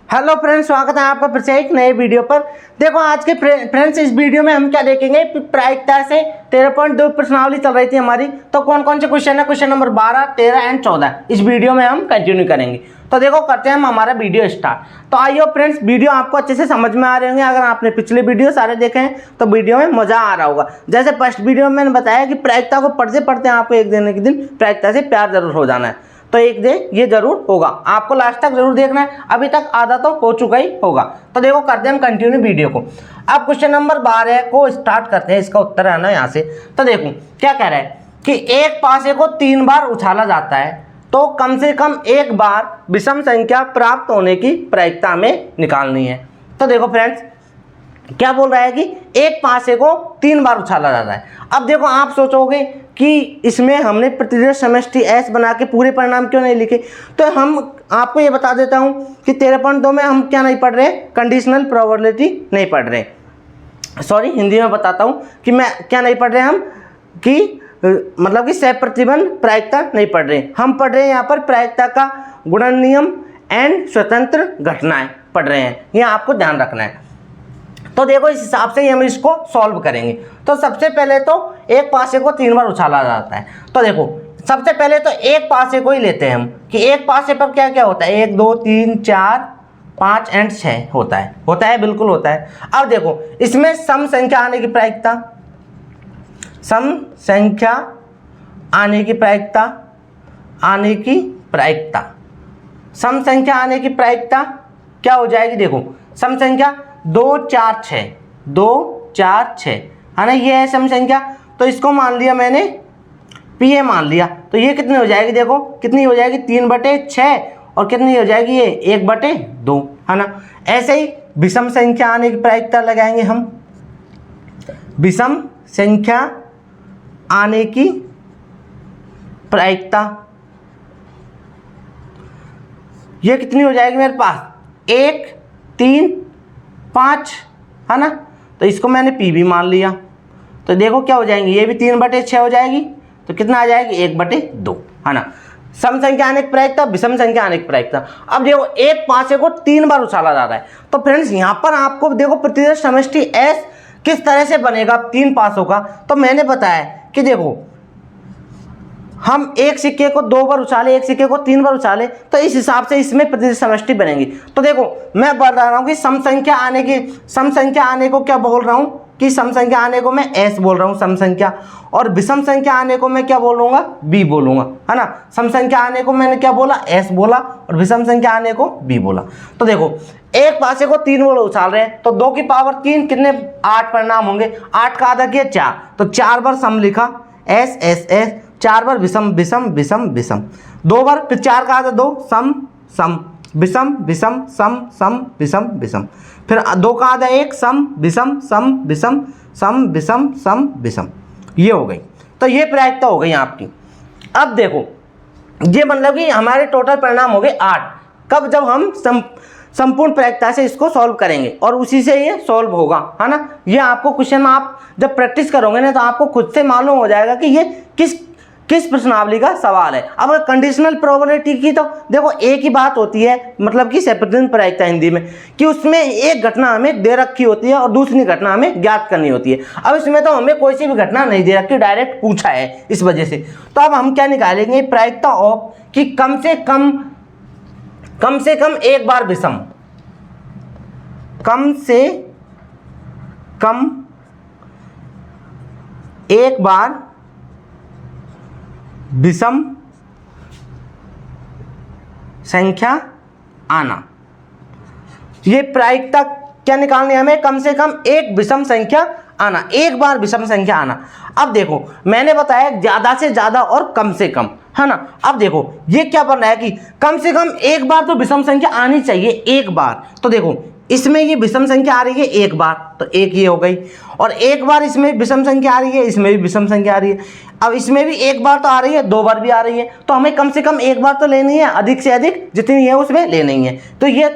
Hello friends, स्वागत है आपका फिर से एक नए वीडियो पर। देखो आज के फ्रेंड्स इस वीडियो में हम क्या देखेंगे, प्रायिकता से 13.2 प्रश्नावली चल रही थी हमारी। तो कौन कौन से क्वेश्चन है, क्वेश्चन नंबर 12, 13 एंड 14 इस वीडियो में हम कंटिन्यू करेंगे। तो देखो करते हैं हम हमारा वीडियो स्टार्ट। तो आइए फ्रेंड्स, वीडियो आपको अच्छे से समझ में आ रहे होंगे। अगर आपने पिछले वीडियो सारे देखे हैं तो वीडियो में मजा आ रहा होगा। जैसे फर्स्ट वीडियो में मैंने बताया कि प्रायिकता को पढ़ते पढ़ते आपको एक दिन एक दिन प्रायिकता से प्यार जरूर हो जाना है। तो एक दिन ये जरूर होगा, आपको लास्ट तक जरूर देखना है। अभी तक आधा तो हो चुका ही होगा। तो देखो करते हैं हम कंटिन्यू वीडियो को। अब क्वेश्चन नंबर 12 को स्टार्ट करते हैं। इसका उत्तर है ना यहाँ से। तो देखो क्या कह रहा है कि एक पासे को 3 बार उछाला जाता है तो कम से कम एक बार विषम संख्या प्राप्त होने की प्रायिकता में निकालनी है। तो देखो फ्रेंड्स क्या बोल रहा है कि एक पासे को 3 बार उछाला जाता है। अब देखो आप सोचोगे कि इसमें हमने प्रतिशत समष्टि S बना के पूरे परिणाम क्यों नहीं लिखे। तो हम आपको ये बता देता हूँ कि 13.2 में हम क्या नहीं पढ़ रहे, कंडीशनल प्रोबेबिलिटी नहीं पढ़ रहे। सॉरी, हिंदी में बताता हूँ कि मैं क्या नहीं पढ़ रहे हम, कि मतलब कि सह प्रतिबंध प्रायिकता नहीं पढ़ रहे। हम पढ़ रहे हैं यहाँ पर प्रायिकता का गुणन नियम एंड स्वतंत्र घटनाएं पढ़ रहे हैं। ये आपको ध्यान रखना है। तो देखो इस हिसाब से हम इसको सॉल्व करेंगे। तो सबसे पहले तो एक पासे को 3 बार उछाला जाता है। तो देखो सबसे पहले तो एक पासे को ही लेते हैं हम कि एक पासे पर क्या क्या होता है, 1 2 3 4 5 एंड 6 होता है बिल्कुल होता है। अब देखो इसमें सम संख्या आने की प्रायिकता, सम संख्या आने की प्रायिकता, सम संख्या आने की प्रायिकता क्या हो जाएगी। देखो सम संख्या 2 4 6 है ना, ये है सम संख्या। तो इसको मान लिया मैंने पी ए मान लिया। तो ये कितनी हो जाएगी, देखो कितनी हो जाएगी, 3/6 और कितनी हो जाएगी ये 1/2 है ना। ऐसे ही विषम संख्या आने की प्रायिकता लगाएंगे हम। विषम संख्या आने की प्रायिकता ये कितनी हो जाएगी मेरे पास, 1 3 5 है ना। तो इसको मैंने पी भी मान लिया। तो देखो क्या हो जाएंगे, ये भी 3/6 हो जाएगी। तो कितना आ जाएगी, 1/2 है ना। सम संख्या आने की प्रायिकता, विषम संख्या आने की प्रायिकता। अब देखो एक पासे को 3 बार उछाला जा रहा है। तो फ्रेंड्स यहाँ पर आपको देखो प्रतिशत समष्टि S किस तरह से बनेगा 3 पासों का। तो मैंने बताया कि देखो हम एक सिक्के को 2 बार उछाले, एक सिक्के को 3 बार उछाले, तो इस हिसाब से इसमें प्रतिशत समष्टि बनेगी। तो देखो मैं बढ़ रहा हूँ कि सम संख्या आने को क्या बोल रहा हूँ कि सम संख्या आने को मैं S बोल रहा हूँ, सम संख्या। और विषम संख्या आने को मैं क्या बोलूँगा, B बोलूँगा है ना। सम संख्या आने को मैंने क्या बोला, S बोला, और विषम संख्या आने को B बोला। तो देखो एक पासे को 3 बार उछाल रहे हैं तो 2 की पावर 3 कितने 8 परिणाम होंगे। 8 का आधा किया 4, तो 4 बार सम लिखा S S S, 4 बार विषम विषम विषम विषम, 2 बार फिर 4 का आधा 2 सम सम विषम विषम सम सम विषम विषम, फिर 2 का आधा 1 सम विषम सम विषम सम विषम सम विषम। ये हो गई। तो ये प्रायिकता हो गई आपकी। अब देखो ये मतलब कि हमारे टोटल परिणाम हो गए 8। कब, जब हम संपूर्ण प्रायिकता से इसको सॉल्व करेंगे और उसी से ये सॉल्व होगा है ना। ये आपको क्वेश्चन आप जब प्रैक्टिस करोगे ना तो आपको खुद से मालूम हो जाएगा कि ये किस प्रश्नावली का सवाल है। अब कंडीशनल प्रोबेबिलिटी की तो देखो एक ही बात होती है, मतलब कि सह प्रायिकता हिंदी में, कि उसमें एक घटना हमें दे रखी होती है और दूसरी घटना हमें ज्ञात करनी होती है। अब इसमें तो हमें कोई सी भी घटना नहीं दे रखी, डायरेक्ट पूछा है इस वजह से। तो अब हम क्या निकालेंगे, प्रायिकता ऑफ कि कम से कम एक बार विषम, कम से कम एक बार विषम संख्या आना। ये प्रायिकता क्या निकालनी है हमें, कम से कम एक विषम संख्या आना, एक बार विषम संख्या आना। अब देखो मैंने बताया ज्यादा से ज्यादा और कम से कम है ना। अब देखो ये क्या बन रहा है कि कम से कम एक बार तो विषम संख्या आनी चाहिए, एक बार। तो देखो इसमें ये विषम संख्या आ रही है एक बार, तो एक ये हो गई, और एक बार इसमें विषम संख्या आ रही है, इसमें भी विषम संख्या आ रही है। अब इसमें भी एक बार तो आ रही है, 2 बार भी आ रही है, तो हमें कम से कम एक बार तो लेनी है, अधिक से अधिक जितनी है उसमें लेनी है। तो ये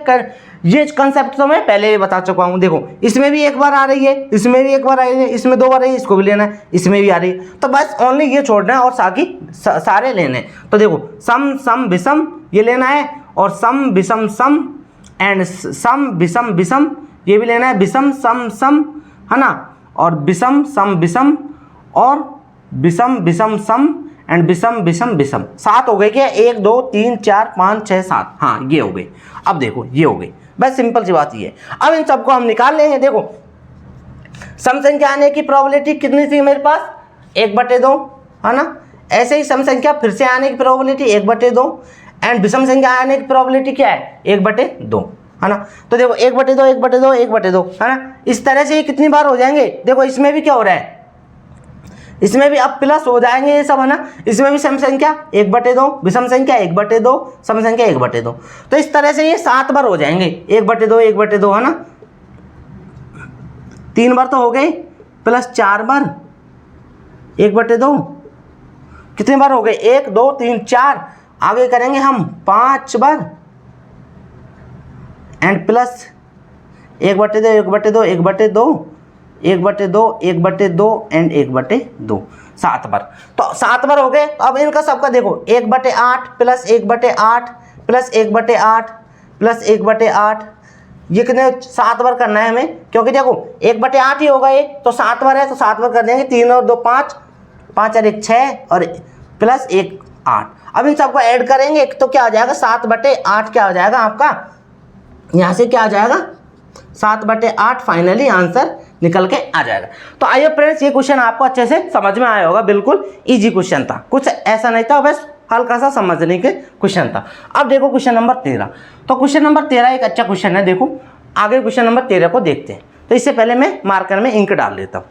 कंसेप्ट तो मैं पहले भी बता चुका हूँ। देखो इसमें भी एक बार आ रही है, इसमें भी एक बार आ रही है, इसमें 2 बार आ रही है, इसको भी लेना है, इसमें भी आ रही है। तो बस ओनली ये छोड़ना है और बाकी सारे लेने हैं। तो देखो सम सम विषम ये लेना है, और सम विषम सम एंड सम विषम विषम, ये भी लेना है, विषम सम सम, है ना, और विषम सम विषम, और विषम विषम सम एंड विषम विषम विषम। 7 हो गए क्या? 1 2 3 4 5 6 7, हाँ ये हो गए। अब देखो ये हो गई, बस सिंपल सी बात ये है। अब इन सबको हम निकाल लेंगे। देखो सम संख्या आने की प्रोबेबिलिटी कितनी थी मेरे पास? 1/2, है ना। ऐसे ही सम संख्या फिर से आने की प्रोबेबिलिटी 1/2, एंड विषम संख्या आने की प्रोबेबिलिटी क्या है? 1/2, है ना। तो देखो 1/2 1/2 1/2, है ना। इस तरह से ये कितनी बार हो जाएंगे? देखो इसमें भी क्या हो रहा है, इसमें भी अब प्लस हो जाएंगे ये सब, है ना। इसमें भी सम संख्या 1/2, विषम संख्या 1/2, सम संख्या 1/2। तो इस तरह से ये 7 बार हो जाएंगे, 1/2 1/2, है ना। 3 बार तो हो गए, प्लस 4 बार 1/2, कितने बार हो गए? 1 2 3 4, आगे करेंगे हम 5 बार, एंड प्लस 1/2 1/2 1/2 1/2 1/2 एंड 1/2, 7 बार। तो 7 बार हो गए। अब इनका सबका देखो 1/8 प्लस 1/8 प्लस 1/8 प्लस 1/8, ये कितने? 7 बार करना है हमें, क्योंकि देखो 1/8 ही होगा ये, तो 7 बार है तो 7 बार कर देंगे। 3 और 2 5, 5 और 1 6, और प्लस 1 8। अब इन सबको ऐड करेंगे तो क्या आ जाएगा? 7/8 क्या आ जाएगा आपका? यहाँ से क्या आ जाएगा? 7/8 फाइनली आंसर निकल के आ जाएगा। तो आइए फ्रेंड्स, ये क्वेश्चन आपको अच्छे से समझ में आया होगा। बिल्कुल इजी क्वेश्चन था, कुछ ऐसा नहीं था, बस हल्का सा समझने के क्वेश्चन था। अब देखो क्वेश्चन नंबर 13। तो क्वेश्चन नंबर 13 एक अच्छा क्वेश्चन है। देखो आगे क्वेश्चन नंबर 13 को देखते हैं। तो इससे पहले मैं मार्कर में इंक डाल लेता हूँ।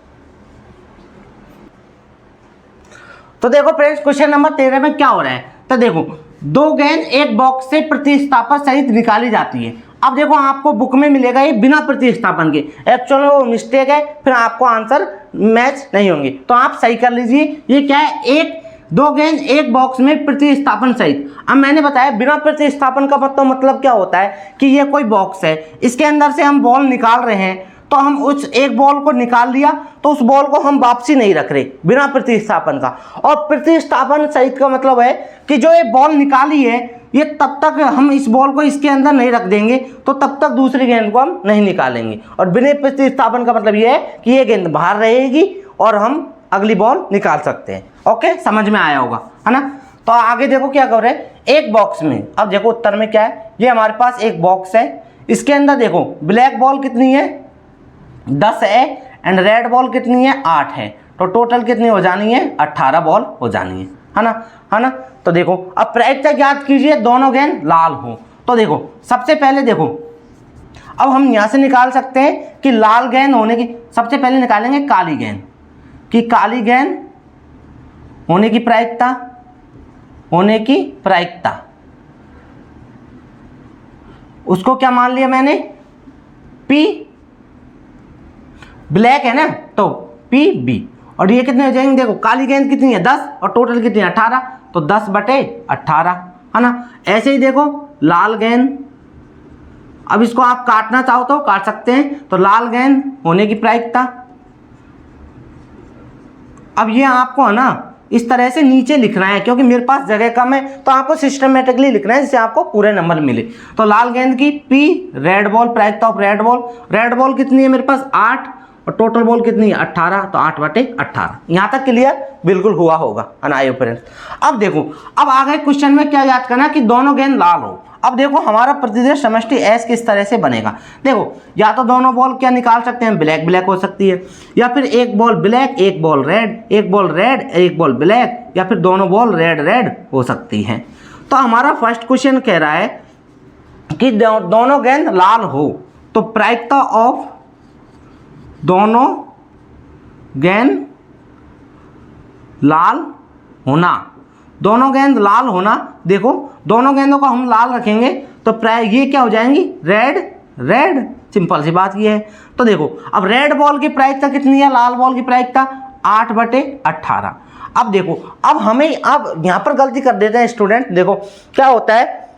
तो देखो फ्रेंड्स, क्वेश्चन नंबर 13 में क्या हो रहा है? तो देखो 2 गेंद एक बॉक्स से प्रतिस्थापन सहित निकाली जाती है। अब देखो आपको बुक में मिलेगा ये बिना प्रतिस्थापन के, एक्चुअल में वो मिस्टेक है, फिर आपको आंसर मैच नहीं होंगे। तो आप सही कर लीजिए। ये क्या है? 2 गेंद एक बॉक्स में प्रतिस्थापन सहित। अब मैंने बताया बिना प्रतिस्थापन का मतलब क्या होता है कि ये कोई बॉक्स है, इसके अंदर से हम बॉल निकाल रहे हैं, तो हम उस एक बॉल को निकाल लिया तो उस बॉल को हम वापसी नहीं रख रहे बिना प्रतिस्थापन का। और प्रतिस्थापन सहित का मतलब है कि जो ये बॉल निकाली है, ये तब तक हम इस बॉल को इसके अंदर नहीं रख देंगे तो तब तक दूसरी गेंद को हम नहीं निकालेंगे। और बिना प्रतिस्थापन का मतलब ये है कि ये गेंद बाहर रहेगी और हम अगली बॉल निकाल सकते हैं। ओके, समझ में आया होगा, है ना। तो आगे देखो क्या कर रहे हैं, एक बॉक्स में। अब देखो उत्तर में क्या है, ये हमारे पास एक बॉक्स है, इसके अंदर देखो ब्लैक बॉल कितनी है? 10 है, एंड रेड बॉल कितनी है? 8 है। तो टोटल कितनी हो जानी है? 18 बॉल हो जानी है ना, है ना। तो देखो अब प्रायिकता याद कीजिए, दोनों गेंद लाल हो। तो देखो सबसे पहले देखो, अब हम यहाँ से निकाल सकते हैं कि लाल गेंद होने की, सबसे पहले निकालेंगे काली गेंद, कि काली गेंद होने की प्रायिकता, उसको क्या मान लिया मैंने? P, ब्लैक है ना तो PB। और ये कितने हो जाएंगे? देखो काली गेंद कितनी है? 10, और टोटल कितनी है? 18, तो 10/18, है ना। ऐसे ही देखो लाल गेंद, अब इसको आप काटना चाहो तो काट सकते हैं। तो लाल गेंद होने की प्रायिकता, अब ये आपको है ना इस तरह से नीचे लिखना है, क्योंकि मेरे पास जगह कम है तो आपको सिस्टमेटिकली लिखना है जिससे आपको पूरे नंबर मिले। तो लाल गेंद की P, रेड बॉल, प्रायिकता ऑफ रेड बॉल कितनी है मेरे पास? 8, और टोटल बॉल कितनी है? 18, तो 8/18। यहाँ तक क्लियर बिल्कुल हुआ होगा अनायो फ्रेंड्स। अब देखो, अब आगे क्वेश्चन में क्या याद करना कि दोनों गेंद लाल हो। अब देखो हमारा प्रतिदेश समष्टि S किस तरह से बनेगा। देखो या तो दोनों बॉल क्या निकाल सकते हैं? ब्लैक ब्लैक हो सकती है, या फिर एक बॉल ब्लैक एक बॉल रेड, एक बॉल रेड एक बॉल ब्लैक, या फिर दोनों बॉल रेड रेड हो सकती हैं। तो हमारा फर्स्ट क्वेश्चन कह रहा है कि दोनों गेंद लाल हो, तो प्रायिकता ऑफ दोनों गेंद लाल होना, दोनों गेंद लाल होना। देखो दोनों गेंदों को हम लाल रखेंगे तो प्राय ये क्या हो जाएंगी? रेड रेड, सिंपल सी बात ये है। तो देखो अब रेड बॉल की प्रायिकता कितनी है? लाल बॉल की प्रायिकता 8/18। अब देखो अब हमें, अब यहाँ पर गलती कर देते हैं स्टूडेंट। देखो क्या होता है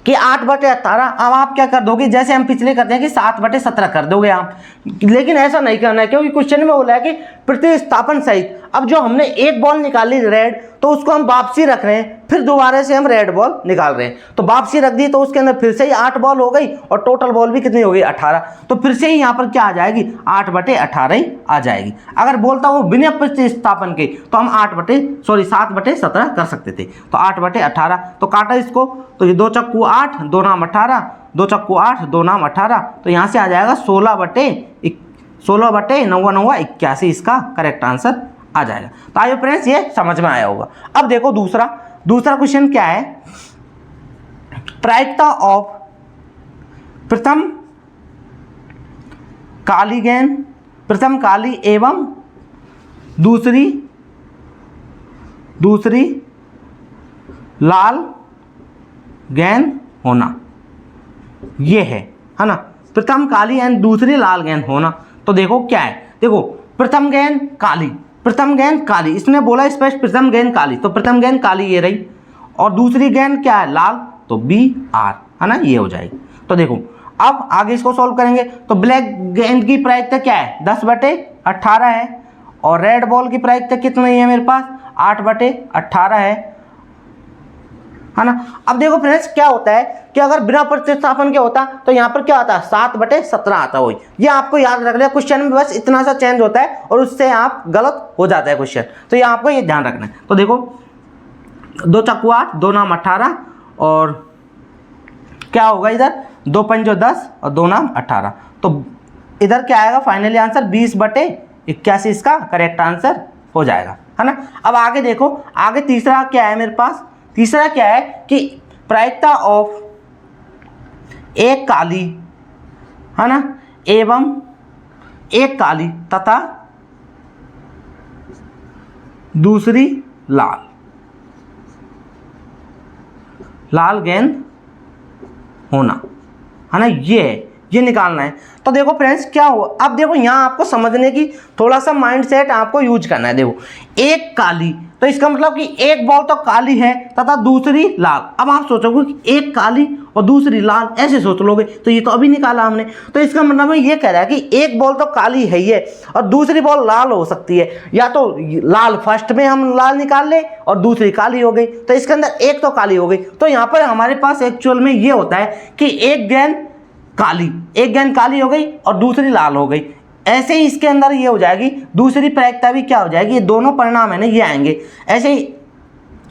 कि 8/18। अब आप क्या कर दोगे, जैसे हम पिछले करते हैं कि 7/17 कर दोगे आप, लेकिन ऐसा नहीं करना है क्योंकि क्वेश्चन में बोला है कि प्रतिस्थापन सहित। अब जो हमने एक बॉल निकाली रेड, तो उसको हम वापसी रख रहे हैं, फिर दोबारा से हम रेड बॉल निकाल रहे हैं, तो वापसी रख दी तो उसके अंदर फिर से ही 8 बॉल हो गई और टोटल बॉल भी कितनी हो गई 18। तो फिर से ही यहाँ पर क्या आ जाएगी 8/18 ही आ जाएगी। अगर बोलता हूँ बिना प्रतिस्थापन के तो हम 7/17 कर सकते थे। तो 8/18, तो काटा इसको, तो ये 2 चक्कू 8, 2 नाम 18, 2 चक्कू 8, 2 नाम 18, तो यहाँ से आ जाएगा 16/9 इसका करेक्ट आंसर आ जाएगा। तो आइए फ्रेंड्स ये समझ में आया होगा। अब देखो दूसरा क्वेश्चन क्या है, प्रायिकता ऑफ प्रथम काली गेंद, प्रथम काली एवं दूसरी लाल गेंद होना, ये है ना, प्रथम काली एंड दूसरी लाल गेंद होना। तो देखो क्या है, देखो प्रथम गेंद काली, इसने बोला स्पष्ट प्रथम गेंद काली, तो प्रथम गेंद काली ये रही, और दूसरी गेंद क्या है लाल, तो BR है ना, ये हो जाएगी। तो देखो अब आगे इसको सॉल्व करेंगे, तो ब्लैक गेंद की प्रायिकता क्या है 10/18 है, और रेड बॉल की प्रायिकता कितनी है मेरे पास 8/18 है ना। अब देखो फ्रेंड्स क्या होता है कि अगर बिना प्रतिस्थापन के होता तो यहाँ पर क्या आता 7/17 आता हो। ये आपको याद रख लिया, क्वेश्चन में बस इतना सा चेंज होता है और उससे आप गलत हो जाता है क्वेश्चन, तो ये आपको ये ध्यान रखना है। तो देखो 2 चक्कू 8, 2 नाम 18, और क्या होगा इधर 2 पंजो 10 और 2 नाम 18, तो इधर क्या आएगा फाइनली आंसर 20/81 इसका करेक्ट आंसर हो जाएगा, है ना। अब आगे देखो, आगे तीसरा क्या है मेरे पास, तीसरा क्या है कि प्रायिकता ऑफ एक काली है ना एवं एक काली तथा दूसरी लाल गेंद होना, है ना, ये निकालना है। तो देखो फ्रेंड्स क्या हो, अब देखो यहाँ आपको समझने की थोड़ा सा माइंडसेट आपको यूज करना है। देखो एक काली, तो इसका मतलब कि एक बॉल तो काली है तथा दूसरी लाल। अब आप सोचोगे कि एक काली और दूसरी लाल, ऐसे सोच लोगे, तो ये तो अभी निकाला हमने, तो इसका मतलब ये कह रहा है कि एक बॉल तो काली है ये और दूसरी बॉल लाल हो सकती है, या तो लाल फर्स्ट में हम लाल निकाल ले और दूसरी काली हो गई, तो इसके अंदर एक तो काली हो गई। तो यहाँ पर हमारे पास एक्चुअल में ये होता है कि एक गेंद काली हो गई और दूसरी लाल हो गई, ऐसे ही इसके अंदर ये हो जाएगी दूसरी प्रायिकता भी क्या हो जाएगी, ये दोनों परिणाम है ना ये आएंगे। ऐसे ही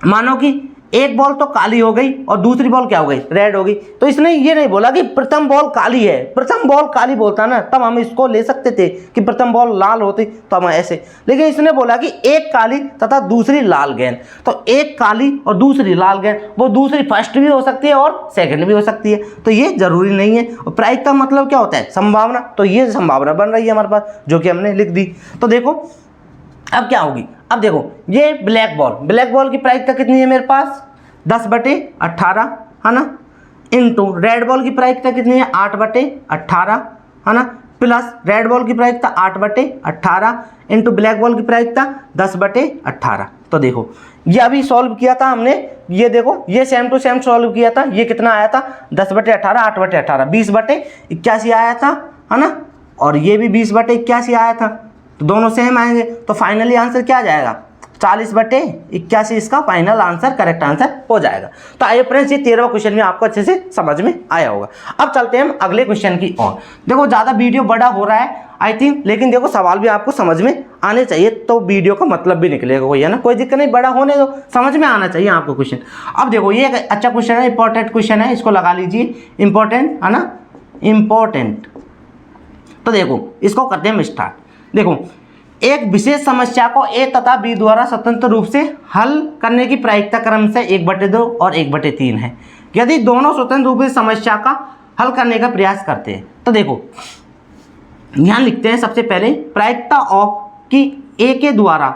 मानो कि एक बॉल तो काली हो गई और दूसरी बॉल क्या हो गई रेड हो गई, तो इसने ये नहीं बोला कि प्रथम बॉल काली है, प्रथम बॉल काली बोलता ना तब हम इसको ले सकते थे कि प्रथम बॉल लाल होती तो हम ऐसे, लेकिन इसने बोला कि एक काली तथा दूसरी लाल गेंद, तो एक काली और दूसरी लाल गेंद, वो दूसरी फर्स्ट भी हो सकती है और सेकंड भी हो सकती है, तो ये जरूरी नहीं है। और प्रायिकता मतलब क्या होता है संभावना, तो ये संभावना बन रही है हमारे पास जो कि हमने लिख दी। तो देखो अब क्या होगी, अब देखो ये ब्लैक बॉल की प्रायिकता कितनी है मेरे पास 10/18 है ना, इनटू रेड बॉल की प्रायिकता कितनी है 8/18 है ना, प्लस रेड बॉल की प्रायिकता 8/18 इनटू ब्लैक बॉल की प्रायिकता 10/18। तो देखो ये अभी सॉल्व किया था हमने, ये देखो ये सेम टू सेम सॉल्व किया था, ये कितना आया था 10/18 8/18 20/81 आया था, है ना, और ये भी 20/81 आया था, तो दोनों सेम आएंगे, तो फाइनली आंसर क्या आ जाएगा 40/81 इसका फाइनल आंसर करेक्ट आंसर हो जाएगा। तो आइए फ्रेंड्स ये 13वां क्वेश्चन भी आपको अच्छे से समझ में आया होगा। अब चलते हैं हम अगले क्वेश्चन की ओर। देखो ज़्यादा वीडियो बड़ा हो रहा है आई थिंक, लेकिन देखो सवाल भी आपको समझ में आने चाहिए तो वीडियो का मतलब भी निकलेगा कोई, है ना, कोई दिक्कत नहीं, बड़ा होने दो, समझ में आना चाहिए आपको क्वेश्चन। अब देखो ये एक अच्छा क्वेश्चन है, इंपॉर्टेंट क्वेश्चन है, इसको लगा लीजिए इंपॉर्टेंट, है ना, इंपॉर्टेंट। तो देखो इसको करते हैं स्टार्ट। देखो एक विशेष समस्या को ए तथा बी द्वारा स्वतंत्र रूप से हल करने की प्रायिकता क्रमशः 1/2 और 1/3 है, यदि दोनों स्वतंत्र रूप से समस्या का हल करने का प्रयास करते हैं। तो देखो यहाँ लिखते हैं सबसे पहले प्रायिकता ऑफ कि ए के द्वारा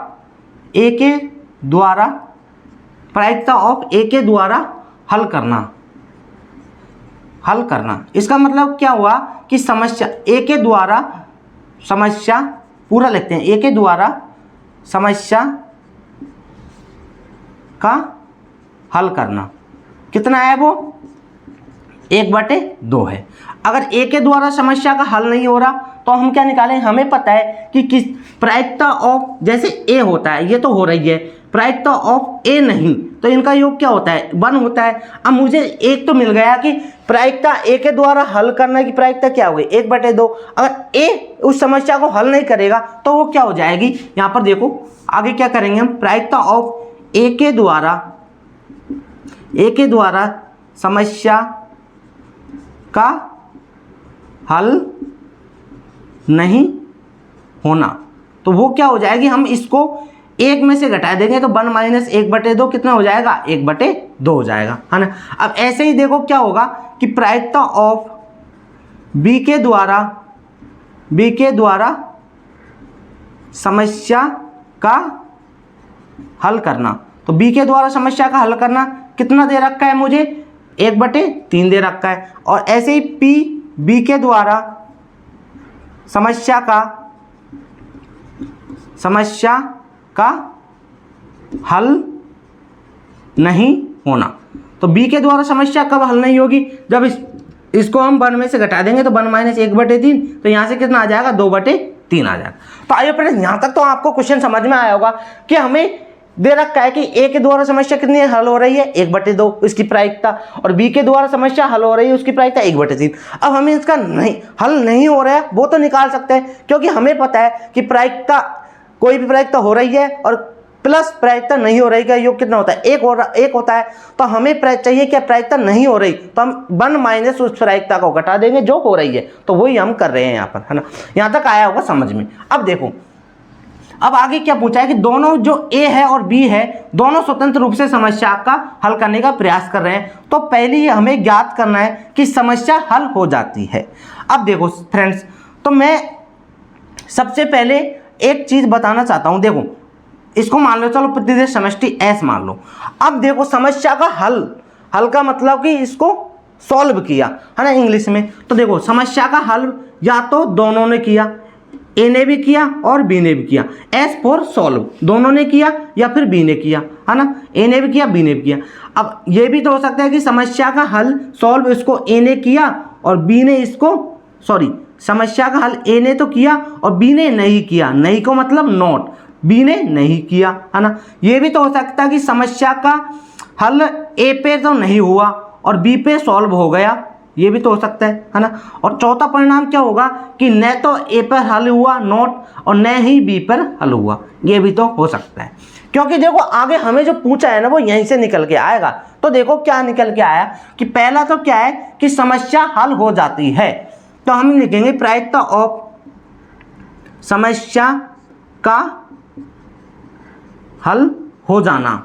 प्रायिकता ऑफ ए के द्वारा हल करना। इसका मतलब क्या हुआ कि समस्या ए के द्वारा, समस्या पूरा लिखते हैं, ए के द्वारा समस्या का हल करना, कितना है वो 1/2 है। अगर ए के द्वारा समस्या का हल नहीं हो रहा तो हम क्या निकालें, हमें पता है कि किस प्रायिकता ऑफ, जैसे ए होता है, ये तो हो रही है, प्रायिकता ऑफ ए नहीं, तो इनका योग क्या होता है, 1 होता है। अब मुझे एक तो मिल गया कि प्रायिकता ए के द्वारा हल करने की प्रायिकता क्या हो गई, 1/2। अगर ए उस समस्या को हल नहीं करेगा तो वो क्या हो जाएगी, यहाँ पर देखो आगे क्या करेंगे हम, प्रायिकता ऑफ ए के द्वारा समस्या का हल नहीं होना, तो वो क्या हो जाएगी, हम इसको 1 में से घटा देंगे तो 1 - 1/2 कितना हो जाएगा, 1/2 हो जाएगा, है ना। अब ऐसे ही देखो क्या होगा कि प्रायिकता ऑफ बी के द्वारा समस्या का हल करना, तो बी के द्वारा समस्या का हल करना कितना दे रखा है मुझे, 1/3 दे रखा है। और ऐसे ही पी बी के द्वारा समस्या का हल नहीं होना, तो बी के द्वारा समस्या कब हल नहीं होगी, जब इसको हम 1 में से घटा देंगे तो 1 - 1/3, तो यहाँ से कितना आ जाएगा, 2/3 आ जाएगा। तो आइए फ्रेंड्स, यहाँ तक तो आपको क्वेश्चन समझ में आया होगा कि हमें दे रखा है कि ए के द्वारा समस्या कितनी हल हो रही है, 1/2 इसकी प्रायिकता, और बी के द्वारा समस्या हल हो रही है उसकी प्रायिकता 1/3। अब हमें इसका हल नहीं हो रहा है वो तो निकाल सकते हैं, क्योंकि हमें पता है कि प्रायिकता, कोई भी प्रायिकता हो रही है और प्लस प्रायिकता नहीं हो रही का योग कितना होता है, 1 होता है। तो हमें चाहिए क्या, प्रायिकता नहीं हो रही, तो हम 1 - उस प्रायिकता को घटा देंगे जो हो रही है, तो वही हम कर रहे हैं यहाँ पर, है ना। यहाँ तक आया होगा समझ में। अब देखो, अब आगे क्या पूछा है कि दोनों जो ए है और बी है दोनों स्वतंत्र रूप से समस्या का हल करने का प्रयास कर रहे हैं। तो पहले हमें ज्ञात करना है कि समस्या हल हो जाती है। अब देखो फ्रेंड्स, तो मैं सबसे पहले एक चीज बताना चाहता हूं। देखो इसको मान लो, चलो प्रतिदेश समष्टि एस मान लो। अब देखो समस्या का हल का मतलब कि इसको सॉल्व किया, है ना इंग्लिश में। तो देखो समस्या का हल या तो दोनों ने किया, ए ने भी किया और बी ने भी किया, एस फॉर सॉल्व, दोनों ने किया या फिर बी ने किया, है ना, ए ने भी किया बी ने भी किया। अब ये भी तो हो सकता है कि समस्या का हल सॉल्व इसको ए ने किया और बी ने इसको, सॉरी, समस्या का हल ए ने तो किया और बी ने नहीं किया, नहीं को मतलब नॉट, बी ने नहीं किया, है ना। ये भी तो हो सकता है कि समस्या का हल ए पे तो नहीं हुआ और बी पे सॉल्व हो गया, ये भी तो हो सकता है ना। और चौथा परिणाम क्या होगा कि न तो ए पर हल हुआ नॉट और न ही बी पर हल हुआ, ये भी तो हो सकता है। क्योंकि देखो आगे हमें जो पूछा है ना वो यहीं से निकल के आएगा। तो देखो क्या निकल के आया कि पहला तो क्या है कि समस्या हल हो जाती है, तो हम लिखेंगे प्रायिकता ऑफ समस्या का हल हो जाना,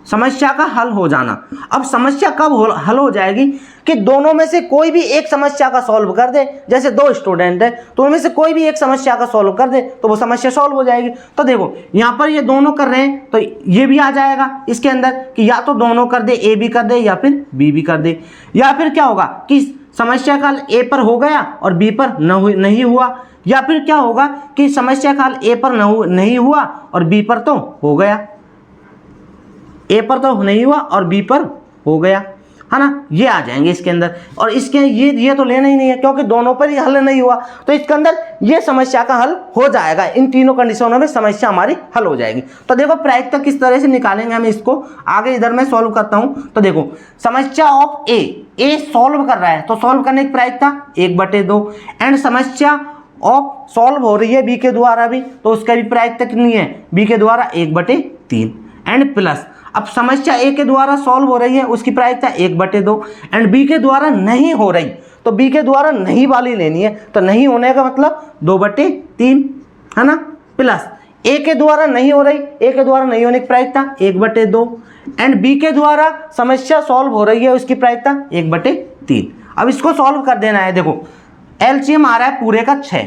समस्या का हल हो जाना। अब समस्या कब हल हो जाएगी कि दोनों में से कोई भी एक समस्या का सॉल्व कर दे। जैसे 2 स्टूडेंट है तो उनमें से कोई भी एक समस्या का सॉल्व कर दे तो वो समस्या सॉल्व हो जाएगी। तो देखो यहाँ पर ये दोनों कर रहे हैं तो ये भी आ जाएगा इसके अंदर कि या तो दोनों कर दे, ए भी कर दे या फिर बी भी कर दे, या फिर क्या होगा कि समस्या का हल ए पर हो गया और बी पर नहीं हुआ, या फिर क्या होगा कि समस्या का हल ए पर नहीं हुआ और बी पर तो हो गया, ए पर तो नहीं हुआ और बी पर हो गया, है ना। ये आ जाएंगे इसके अंदर। और इसके ये तो लेना ही नहीं है क्योंकि दोनों पर ही हल नहीं हुआ, तो इसके अंदर ये समस्या का हल हो जाएगा। इन तीनों कंडीशनों में समस्या हमारी हल हो जाएगी। तो देखो प्रायिकता किस तरह से निकालेंगे हम इसको, आगे इधर मैं सॉल्व करता हूं। तो देखो समस्या ऑफ ए सॉल्व कर रहा है तो सॉल्व करने की प्रायिकता 1/2, एंड समस्या ऑफ सॉल्व हो रही है बी के द्वारा भी, तो उसका भी प्रायिकता कितनी है, बी के द्वारा 1/3, एंड प्लस अब समस्या ए के द्वारा सॉल्व हो रही है उसकी प्रायिकता 1/2, एंड बी के द्वारा नहीं हो रही तो बी के द्वारा नहीं वाली लेनी है, तो नहीं होने का मतलब 2/3, है ना, प्लस ए के द्वारा नहीं हो रही, ए के द्वारा नहीं होने की प्रायिकता 1/2, एंड बी के द्वारा समस्या सॉल्व हो रही है उसकी प्रायिकता 1/3। अब इसको सॉल्व कर देना है। देखो एलसीएम आ रहा है पूरे का 6,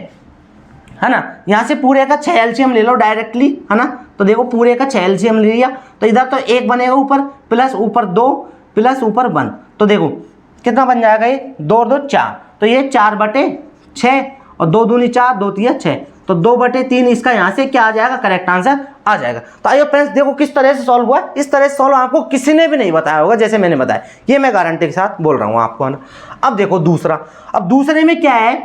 है ना, यहाँ से पूरे का 6 एलसीएम ले लो डायरेक्टली, है ना। तो देखो पूरे का 6 एलसीएम ले लिया तो इधर तो 1 बनेगा ऊपर, प्लस ऊपर 2 प्लस ऊपर 1, तो देखो कितना बन जाएगा ये 2 और 2 4, तो ये 4/6 और 2 दूनी 4 2 3 6, तो 2/3 इसका यहाँ से क्या आ जाएगा, करेक्ट आंसर आ जाएगा। तो आइए फ्रेंड्स देखो किस तरह से सॉल्व हुआ। इस तरह से सॉल्व आपको किसी ने भी नहीं बताया होगा जैसे मैंने बताया, ये मैं गारंटी के साथ बोल रहा हूँ आपको, है ना। अब देखो दूसरा, अब दूसरे में क्या है,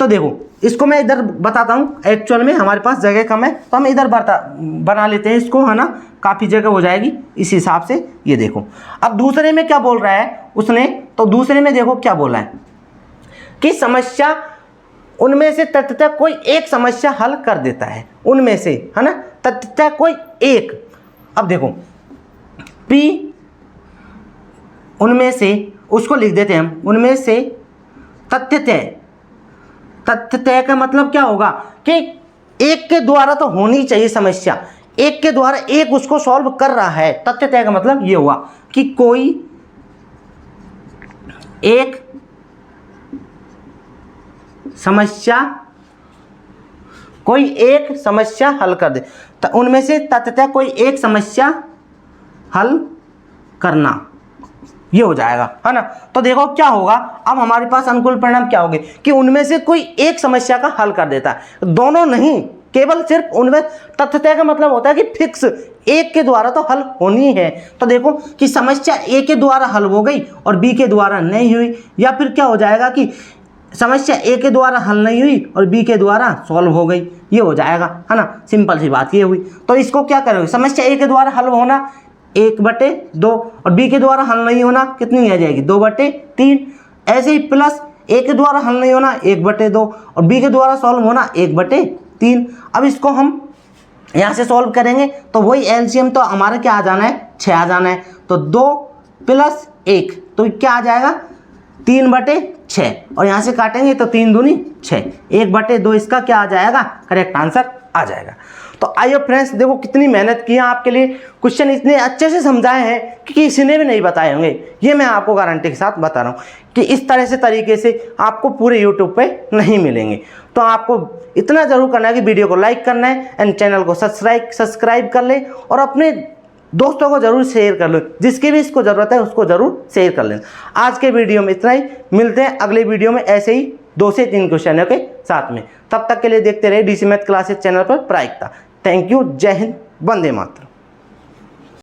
तो देखो इसको मैं इधर बताता हूँ। एक्चुअल में हमारे पास जगह कम है तो हम इधर बना लेते हैं इसको, है ना, काफ़ी जगह हो जाएगी इस हिसाब से। ये देखो अब दूसरे में क्या बोल रहा है उसने, तो दूसरे में देखो क्या बोला है कि समस्या उनमें से तत्वतः कोई एक समस्या हल कर देता है, उनमें से, है ना, तत्वतः कोई एक। अब देखो P उनमें से, उसको लिख देते हैं हम, उनमें से तथ्यतः, तथ्यतः का मतलब क्या होगा कि एक के द्वारा तो होनी चाहिए समस्या, एक के द्वारा एक उसको सॉल्व कर रहा है। तथ्यतः का मतलब ये हुआ कि कोई एक समस्या, कोई एक समस्या हल कर दे, तो उनमें से तथ्यतः कोई एक समस्या हल करना, ये हो जाएगा, है ना। तो देखो क्या होगा, अब हमारे पास अनुकूल परिणाम क्या होंगे कि उनमें से कोई एक समस्या का हल कर देता है, दोनों नहीं, केवल सिर्फ उनमें। तथ्यतः का मतलब होता है कि फिक्स एक के द्वारा तो हल होनी है। तो देखो कि समस्या ए के द्वारा हल हो गई और बी के द्वारा नहीं हुई, या फिर क्या हो जाएगा कि समस्या ए के द्वारा हल नहीं हुई और बी के द्वारा सॉल्व हो गई, ये हो जाएगा, है ना। सिंपल सी बात ये हुई। तो इसको क्या करोगे, समस्या ए के द्वारा हल होना 1/2 और बी के द्वारा हल नहीं होना कितनी आ जाएगी, 2/3। ऐसे ही प्लस ए के द्वारा हल नहीं होना 1/2 और बी के द्वारा सॉल्व होना 1/3। अब इसको हम यहाँ से सॉल्व करेंगे तो वही एलसीएम तो हमारा क्या आ जाना है, 6 आ जाना है। तो 2 + 1 तो क्या आ जाएगा, 3/6 और यहाँ से काटेंगे तो 3 दूनी 6, 1/2 इसका क्या आ जाएगा, करेक्ट आंसर आ जाएगा। तो आइए फ्रेंड्स देखो कितनी मेहनत की है आपके लिए, क्वेश्चन इतने अच्छे से समझाए हैं कि किसी ने भी नहीं बताए होंगे, ये मैं आपको गारंटी के साथ बता रहा हूँ कि इस तरह से तरीके से आपको पूरे यूट्यूब पे नहीं मिलेंगे। तो आपको इतना ज़रूर करना है कि वीडियो को लाइक करना है एंड चैनल को सब्सक्राइब कर ले और अपने दोस्तों को ज़रूर शेयर कर लो, जिसकी भी इसको ज़रूरत है उसको ज़रूर शेयर कर लेना। आज के वीडियो में इतना ही, मिलते हैं अगले वीडियो में ऐसे ही 2 से 3 क्वेश्चनों के साथ में। तब तक के लिए देखते रहे DC मैथ क्लासेस चैनल पर प्रायिकता। थैंक यू, जय हिंद, वंदे मातरम।